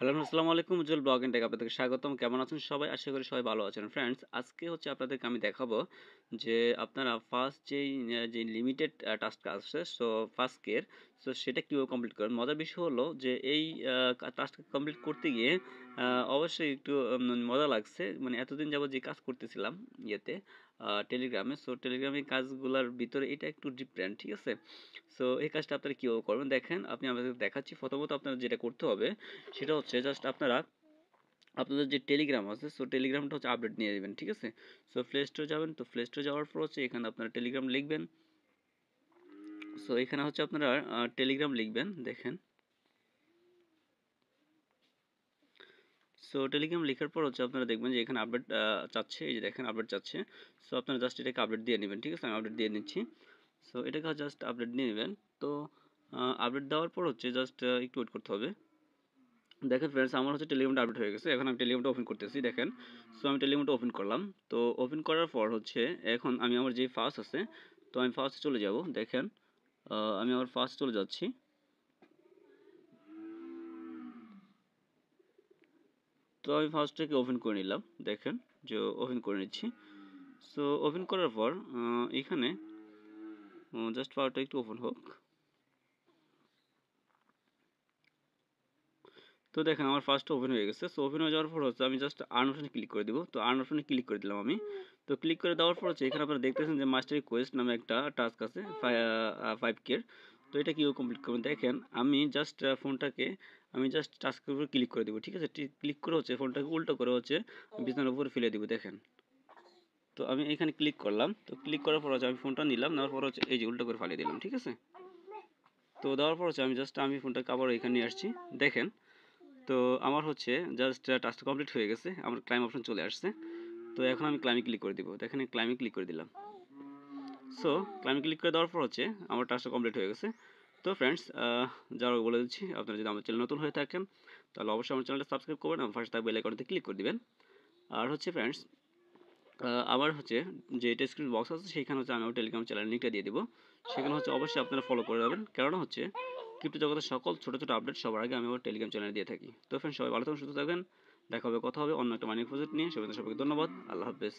Hello, আসসালামু আলাইকুম। উজ্জ্বল blog and take আপনাদেরকে স্বাগতম। কেমন আছেন সবাই? আশা করি সবাই ভালো আছেন। ফ্রেন্ডস, আজকে হচ্ছে আপনাদেরকে আমি দেখাবো যে আপনারা ফার্স্ট যে লিমিটেড টাস্ক আছে, সো ফার্স্ট কের, সো সেটা কিভাবে কমপ্লিট করেন। মজার বিষয় হলো যে এই টাস্কটা কমপ্লিট করতে গিয়ে অবশ্যই একটু মজা লাগছে। মানে এতদিন যাবত যে কাজ করতেছিলাম ইয়েতে টেলিগ্রামে, সো টেলিগ্রামের কাজগুলোর ভিতরে এটা একটু ডিফারেন্ট, ঠিক আছে? সো এই কাজটা আপনারা কীভাবে করবেন দেখেন, আমি আপনাদের দেখাচ্ছি। প্রথমত আপনারা যেটা করতে হবে সেটা হচ্ছে জাস্ট আপনারা আপনাদের যে টেলিগ্রাম আছে, সো টেলিগ্রামটা হচ্ছে আপডেট নিয়ে দেবেন, ঠিক আছে? সো প্লে স্টোরে যাবেন, তো প্লে স্টোরে যাওয়ার পর হচ্ছে এখানে আপনারা টেলিগ্রাম লিখবেন। সো এখানে হচ্ছে আপনারা টেলিগ্রাম লিখবেন, দেখেন। সো টেলিগ্রাম লেখার পর হচ্ছে আপনারা দেখবেন যে এখানে আপডেট চাচ্ছে, এই যে দেখেন আপডেট চাচ্ছে। সো আপনারা জাস্ট এটাকে আপডেট দিয়ে নেবেন, ঠিক আছে? আমি আপডেট দিয়ে নিচ্ছি। সো এটাকে জাস্ট আপডেট নিয়ে নেবেন। তো আপডেট দেওয়ার পর হচ্ছে জাস্ট একটু ওয়েট করতে হবে। দেখেন ফ্রেন্ডস, আমার হচ্ছে টেলিগ্রামটা আপডেট হয়ে গেছে। এখন আমি টেলিগ্রামটা ওপেন করতেছি, দেখেন। সো আমি টেলিগ্রামটা ওপেন করলাম। তো ওপেন করার পর হচ্ছে এখন আমি আমার যে ফার্স্ট আছে, তো আমি ফার্স্টে চলে যাব। দেখেন আমি আমার ফার্স্ট চলে যাচ্ছি। তো আমি ফার্স্টটাকে ওপেন করে নিলাম, দেখেন যে ওপেন করে নিচ্ছি। সো ওপেন করার পর এখানে জাস্ট পাওয়ারটা একটু ওপেন হোক। তো দেখেন আমার ফার্স্টটা ওপেন হয়ে গেছে। সো ওপেন হয়ে যাওয়ার পর হচ্ছে আমি জাস্ট আর্ন অপশনে ক্লিক করে দিব। তো আর্ন অপশনে ক্লিক করে দিলাম আমি। তো ক্লিক করে দেওয়ার পর হচ্ছে এখানে আপনারা দেখতেছেন যে মাস্টার রিকোয়েস্ট নামে একটা টাস্ক আছে 5K। তো এটা কীভাবে কমপ্লিট করবেন দেখেন, আমি জাস্ট ফোনটাকে আমি জাস্ট টাস্কের উপর ক্লিক করে দিব, ঠিক আছে? ক্লিক করে হচ্ছে ফোনটাকে উল্টো করে হচ্ছে বিছানার উপরে ফেলে দিব, দেখেন। তো আমি এখানে ক্লিক করলাম। তো ক্লিক করার পর হচ্ছে আমি ফোনটা নিলাম, নেওয়ার পর হচ্ছে এই যে উল্টো করে ফালিয়ে দিলাম, ঠিক আছে? তো দেওয়ার পর হচ্ছে আমি ফোনটাকে আবার এখানে নিয়ে আসছি, দেখেন। তো আমার হচ্ছে জাস্ট টাস্কটা কমপ্লিট হয়ে গেছে, আমার ক্লাইম অপশন চলে আসছে। তো এখন আমি ক্লাইমে ক্লিক করে দিব, দেখেন ক্লাইমে ক্লিক করে দিলাম। সো ক্লাইমে ক্লিক করে দেওয়ার পর হচ্ছে আমার টাস্কটা কমপ্লিট হয়ে গেছে। তো ফ্রেন্ডস, যারা বলে দিচ্ছি, আপনারা যদি আমার চ্যানেল নতুন হয়ে থাকেন তাহলে অবশ্যই আমার চ্যানেলটা সাবস্ক্রাইব করবেন এবং পাশে থাকা বেল আইকনটিতে ক্লিক করে দিবেন। আর হচ্ছে ফ্রেন্ডস, আবার হচ্ছে যে ডেসক্রিপশন বক্স আছে সেখানে হচ্ছে আমি আমার টেলিগ্রাম চ্যানেল লিঙ্কটা দিয়ে দিব। সেখানে হচ্ছে অবশ্যই আপনারা ফলো করে যাবেন, কারণ হচ্ছে ক্রিপ্টো জগতের সকল ছোটো ছোটো আপডেট সবার আগে আমি আমার টেলিগ্রাম চ্যানেলে দিয়ে থাকি। তো ফ্রেন্ডস, সবাই ভালো থাকুন, সুস্থ থাকবেন। দেখা হবে, কথা হবে অন্য একটা মাইনিং প্রজেক্ট নিয়ে। সবাইকে ধন্যবাদ। আল্লাহ হাফেজ।